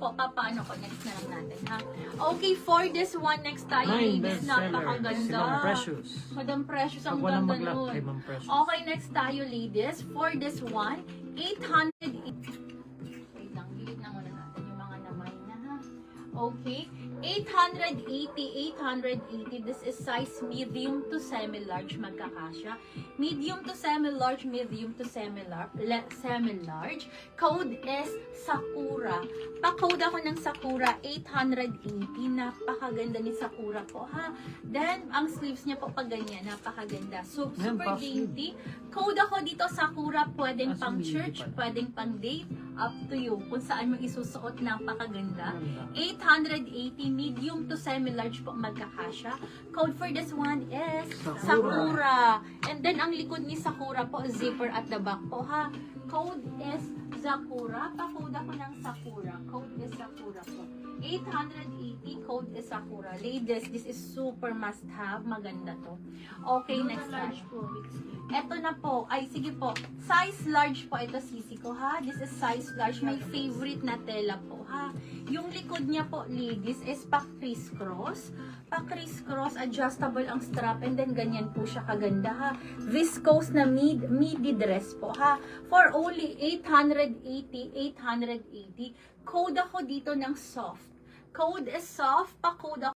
po, paano ko, next na lang natin, ha? Okay, for this one, next tayo, Nine ladies, bestseller. napakaganda. Si Ma'am Precious. Madam Precious, ang Pag walang ganda mag-lock nun. kay Ma'am Precious. Okay, next tayo, ladies. For this one, 800... Wait lang, delete na muna natin yung mga naman na, ha? Okay, 880. This is size medium to semi-large, magkakasya. Medium to semi-large, medium to semi-large. Code is Sakura. Pa-code ako ng Sakura, 880. Napakaganda ni Sakura po, ha? Then, ang sleeves niya po pag ganyan, napakaganda. So, Ayan, super puff dainty. Code ako dito, Sakura, pwedeng pang midi church, pala. pwedeng pang date, up to you. Kung saan mo isusuot, napakaganda. Ganda. 880, medium to semi-large po magkakasya. Code for this one is Sakura. Sakura. And then, ang likod ni Sakura po, zipper at the back po, ha? Code is Sakura. Pa-code ako ng Sakura. Code is Sakura po. 880, code is Sakura. Ladies, this is super must-have. Maganda to. Okay, next large po. Eto na po. Ay, sige po. Size large po. Ito, sisi ko, ha? This is size large. My favorite na tela po, ha? Yung likod niya po, ladies, is pa-crisscross. Pa-crisscross, adjustable ang strap, and then ganyan po siya kaganda, ha? Viscose na midi dress po, ha? For only 880. Code ako dito ng soft. Code is soft. Pa-code ako